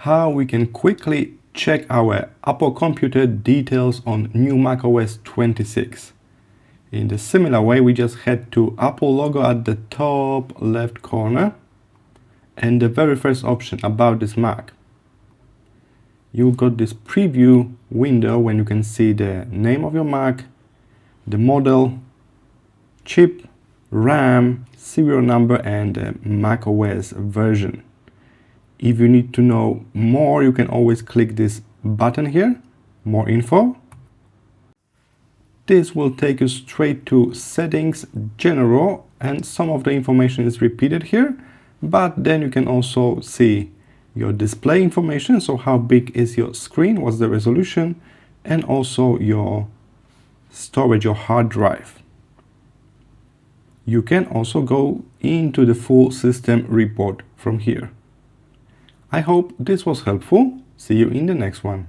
how we can quickly check our Apple computer details on new macOS 26. In the similar way, we just head to Apple logo at the top left corner and the very first option, about this Mac. You got this preview window when you can see the name of your Mac, the model, chip, RAM, serial number and the macOS version. If you need to know more, you can always click this button here, more info. This will take you straight to settings, general, and some of the information is repeated here, but then you can also see your display information, so how big is your screen, what's the resolution, and also your storage, your hard drive. You can also go into the full system report from here. I hope this was helpful. See you in the next one.